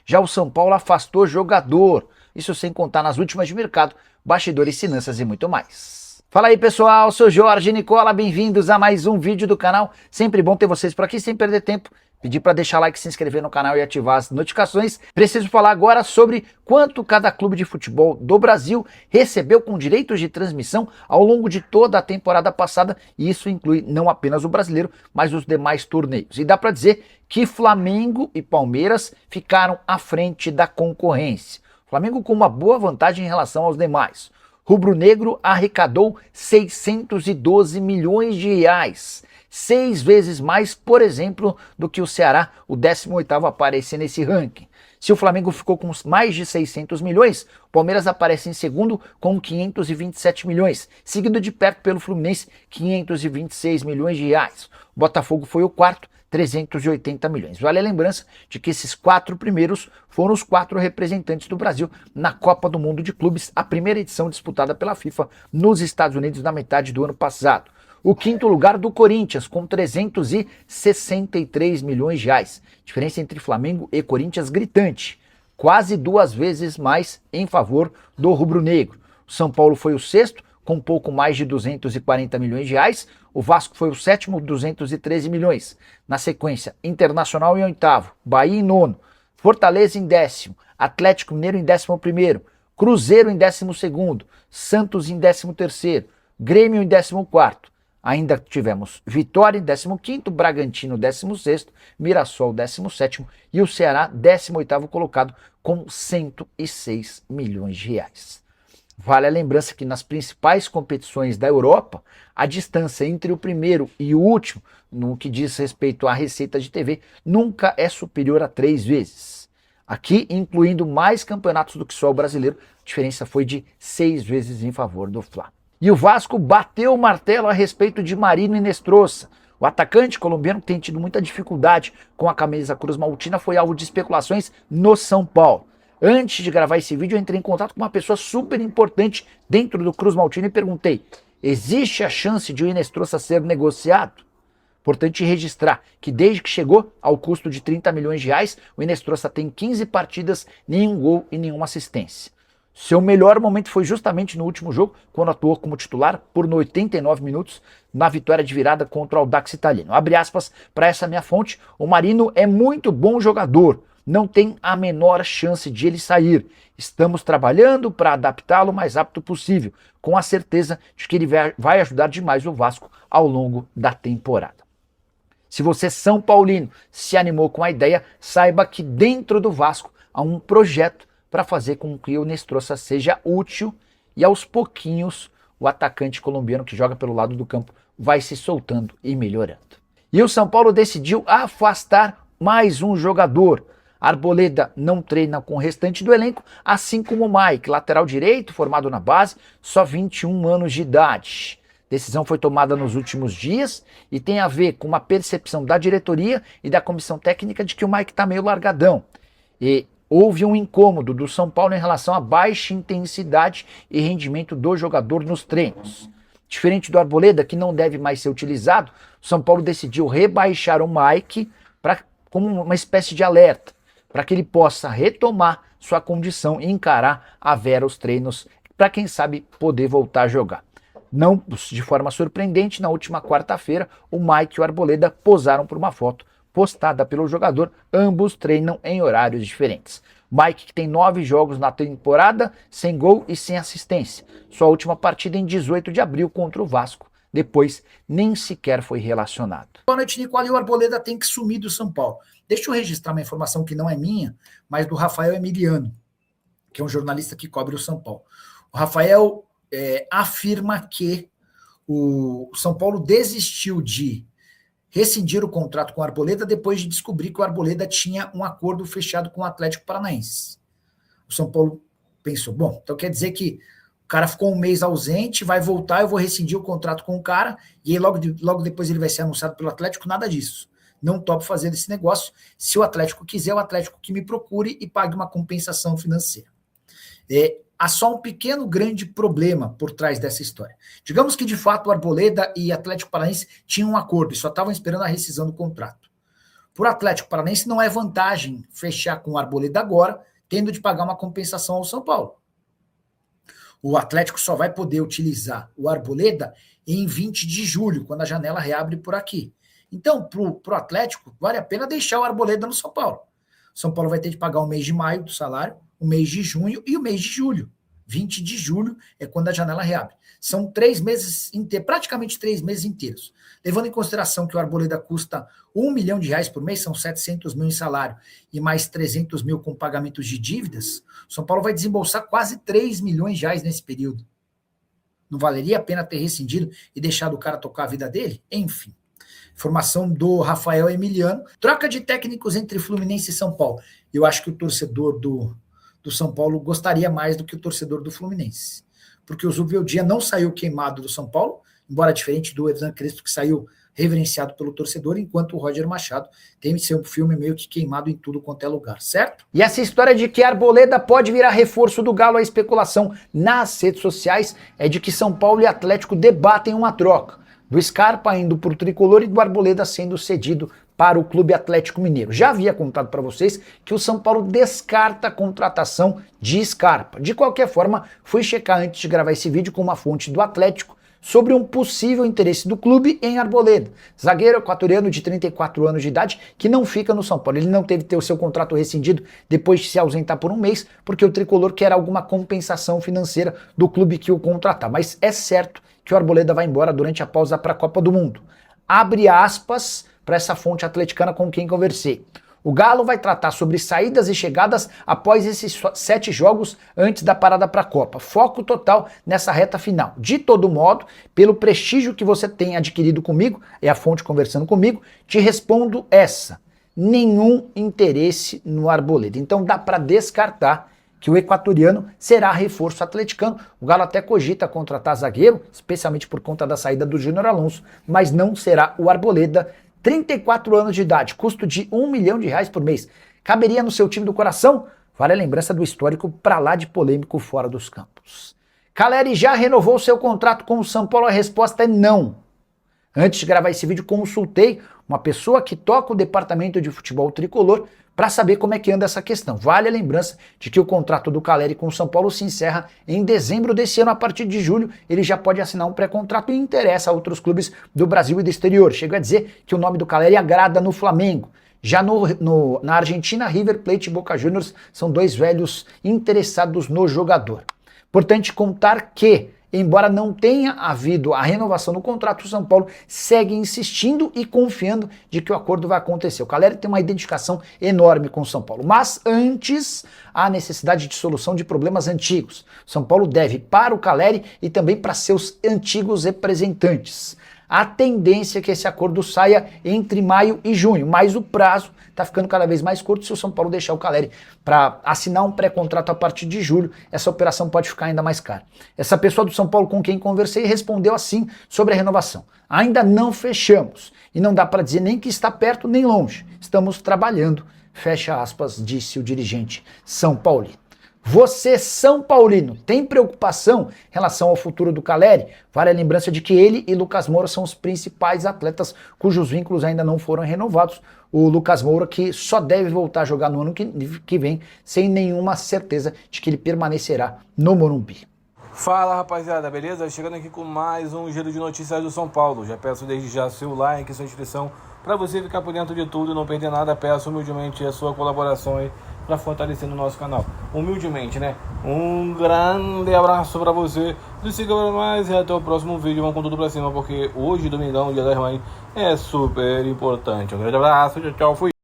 Já o São Paulo afastou jogador, isso sem contar nas últimas de mercado, bastidores, finanças e muito mais. Fala aí pessoal, sou Jorge Nicola, bem-vindos a mais um vídeo do canal. Sempre bom ter vocês por aqui, sem perder tempo. Pedir para deixar like, se inscrever no canal e ativar as notificações. Preciso falar agora sobre quanto cada clube de futebol do Brasil recebeu com direitos de transmissão ao longo de toda a temporada passada, e isso inclui não apenas o brasileiro, mas os demais torneios. E dá para dizer que Flamengo e Palmeiras ficaram à frente da concorrência. Flamengo com uma boa vantagem em relação aos demais. Rubro-negro arrecadou 612 milhões de reais. 6 vezes mais, por exemplo, do que o Ceará, o 18º a aparecer nesse ranking. Se o Flamengo ficou com mais de 600 milhões, o Palmeiras aparece em segundo com 527 milhões, seguido de perto pelo Fluminense, 526 milhões de reais. O Botafogo foi o quarto, 380 milhões. Vale a lembrança de que esses 4 primeiros foram os 4 representantes do Brasil na Copa do Mundo de Clubes, a primeira edição disputada pela FIFA nos Estados Unidos na metade do ano passado. O quinto lugar do Corinthians, com 363 milhões de reais. Diferença entre Flamengo e Corinthians gritante. Quase 2 vezes mais em favor do rubro-negro. O São Paulo foi o sexto, com pouco mais de 240 milhões de reais. O Vasco foi o sétimo, 213 milhões. Na sequência, Internacional em oitavo, Bahia em nono, Fortaleza em décimo, Atlético Mineiro em 11º, Cruzeiro em 12º, Santos em 13º, Grêmio em 14º. Ainda tivemos Vitória em 15º, Bragantino 16º, Mirassol 17º e o Ceará 18º colocado com 106 milhões de reais. Vale a lembrança que nas principais competições da Europa, a distância entre o primeiro e o último, no que diz respeito à receita de TV, nunca é superior a 3 vezes. Aqui, incluindo mais campeonatos do que só o brasileiro, a diferença foi de 6 vezes em favor do Fla. E o Vasco bateu o martelo a respeito de Marino Inestrosa. O atacante colombiano, que tem tido muita dificuldade com a camisa Cruz Maltina, foi alvo de especulações no São Paulo. Antes de gravar esse vídeo, eu entrei em contato com uma pessoa super importante dentro do Cruz Maltina e perguntei: existe a chance de o Inestrosa ser negociado? Importante registrar que desde que chegou ao custo de 30 milhões de reais, o Inestrosa tem 15 partidas, nenhum gol e nenhuma assistência. Seu melhor momento foi justamente no último jogo, quando atuou como titular por 89 minutos na vitória de virada contra o Audax Italiano. Abre aspas para essa minha fonte: o Marino é muito bom jogador, não tem a menor chance de ele sair. Estamos trabalhando para adaptá-lo o mais rápido possível, com a certeza de que ele vai ajudar demais o Vasco ao longo da temporada. Se você, São Paulino, se animou com a ideia, saiba que dentro do Vasco há um projeto para fazer com que o Inestrosa seja útil e aos pouquinhos o atacante colombiano que joga pelo lado do campo vai se soltando e melhorando. E o São Paulo decidiu afastar mais um jogador. Arboleda não treina com o restante do elenco, assim como o Mike, lateral direito, formado na base, só 21 anos de idade. Decisão foi tomada nos últimos dias e tem a ver com uma percepção da diretoria e da comissão técnica de que o Mike está meio largadão. E houve um incômodo do São Paulo em relação à baixa intensidade e rendimento do jogador nos treinos. Diferente do Arboleda, que não deve mais ser utilizado, o São Paulo decidiu rebaixar o Mike como uma espécie de alerta, para que ele possa retomar sua condição e encarar a vera os treinos, para quem sabe poder voltar a jogar. Não de forma surpreendente, na última quarta-feira, o Mike e o Arboleda posaram por uma foto postada pelo jogador. Ambos treinam em horários diferentes. Mike, que tem 9 jogos na temporada, sem gol e sem assistência. Sua última partida em 18 de abril contra o Vasco. Depois, nem sequer foi relacionado. Boa noite, Nicola. E o Arboleda tem que sumir do São Paulo. Deixa eu registrar uma informação que não é minha, mas do Rafael Emiliano, que é um jornalista que cobre o São Paulo. O Rafael afirma que o São Paulo desistiu de rescindir o contrato com o Arboleda depois de descobrir que o Arboleda tinha um acordo fechado com o Atlético Paranaense. O São Paulo pensou, bom, então quer dizer que o cara ficou um mês ausente, vai voltar, eu vou rescindir o contrato com o cara, e aí logo depois ele vai ser anunciado pelo Atlético, nada disso. Não topo fazer esse negócio. Se o Atlético quiser, o Atlético que me procure e pague uma compensação financeira. Há só um pequeno grande problema por trás dessa história. Digamos que, de fato, o Arboleda e Atlético Paranaense tinham um acordo e só estavam esperando a rescisão do contrato. Para o Atlético Paranaense não é vantagem fechar com o Arboleda agora, tendo de pagar uma compensação ao São Paulo. O Atlético só vai poder utilizar o Arboleda em 20 de julho, quando a janela reabre por aqui. Então, para o Atlético, vale a pena deixar o Arboleda no São Paulo. O São Paulo vai ter de pagar o mês de maio do salário, o mês de junho e o mês de julho. 20 de julho é quando a janela reabre. São 3 meses inteiros, praticamente 3 meses inteiros. Levando em consideração que o Arboleda custa R$1 milhão por mês, são 700 mil em salário, e mais 300 mil com pagamentos de dívidas, o São Paulo vai desembolsar quase 3 milhões de reais nesse período. Não valeria a pena ter rescindido e deixado o cara tocar a vida dele? Enfim. Informação do Rafael Emiliano. Troca de técnicos entre Fluminense e São Paulo. Eu acho que o torcedor do São Paulo gostaria mais do que o torcedor do Fluminense. Porque o Zubeldia não saiu queimado do São Paulo, embora diferente do Hernan Crespo, que saiu reverenciado pelo torcedor, enquanto o Roger Machado tem seu filme meio que queimado em tudo quanto é lugar, certo? E essa história de que Arboleda pode virar reforço do Galo, a especulação nas redes sociais é de que São Paulo e Atlético debatem uma troca, do Scarpa indo para o Tricolor e do Arboleda sendo cedido para o Clube Atlético Mineiro. Já havia contado para vocês que o São Paulo descarta a contratação de Scarpa. De qualquer forma, fui checar antes de gravar esse vídeo com uma fonte do Atlético sobre um possível interesse do clube em Arboleda, zagueiro equatoriano de 34 anos de idade que não fica no São Paulo. Ele não teve que ter o seu contrato rescindido depois de se ausentar por um mês, porque o Tricolor quer alguma compensação financeira do clube que o contratar. Mas é certo que o Arboleda vai embora durante a pausa para a Copa do Mundo. Abre aspas para essa fonte atleticana com quem conversei. O Galo vai tratar sobre saídas e chegadas após esses 7 jogos antes da parada para a Copa. Foco total nessa reta final. De todo modo, pelo prestígio que você tem adquirido comigo, é a fonte conversando comigo, te respondo essa. Nenhum interesse no Arboleda. Então dá para descartar que o equatoriano será reforço atleticano. O Galo até cogita contratar zagueiro, especialmente por conta da saída do Júnior Alonso, mas não será o Arboleda. 34 anos de idade, custo de R$1 milhão por mês. Caberia no seu time do coração? Vale a lembrança do histórico pra lá de polêmico fora dos campos. Caleri já renovou seu contrato com o São Paulo? A resposta é não. Antes de gravar esse vídeo, consultei uma pessoa que toca o departamento de futebol tricolor para saber como é que anda essa questão. Vale a lembrança de que o contrato do Caleri com o São Paulo se encerra em dezembro desse ano. A partir de julho, ele já pode assinar um pré-contrato e interessa a outros clubes do Brasil e do exterior. Chega a dizer que o nome do Caleri agrada no Flamengo. Já na Argentina, River Plate e Boca Juniors são 2 velhos interessados no jogador. Importante contar que, embora não tenha havido a renovação do contrato, o São Paulo segue insistindo e confiando de que o acordo vai acontecer. O Caleri tem uma identificação enorme com o São Paulo, mas antes há necessidade de solução de problemas antigos. O São Paulo deve para o Caleri e também para seus antigos representantes. A tendência é que esse acordo saia entre maio e junho, mas o prazo está ficando cada vez mais curto. Se o São Paulo deixar o Caleri para assinar um pré-contrato a partir de julho, essa operação pode ficar ainda mais cara. Essa pessoa do São Paulo com quem conversei respondeu assim sobre a renovação. Ainda não fechamos e não dá para dizer nem que está perto nem longe. Estamos trabalhando, fecha aspas, disse o dirigente São Paulino. Você, São Paulino, tem preocupação em relação ao futuro do Caleri? Vale a lembrança de que ele e Lucas Moura são os principais atletas cujos vínculos ainda não foram renovados. O Lucas Moura que só deve voltar a jogar no ano que vem, sem nenhuma certeza de que ele permanecerá no Morumbi. Fala rapaziada, beleza? Chegando aqui com mais um giro de notícias do São Paulo. Já peço desde já seu like, sua inscrição, para você ficar por dentro de tudo e não perder nada. Peço humildemente a sua colaboração aí para fortalecer no nosso canal. Humildemente, né? Um grande abraço para você. Se siga para mais e até o próximo vídeo. Vamos com tudo para cima, porque hoje, domingão, dia das mães, é super importante. Um grande abraço, tchau, tchau, fui.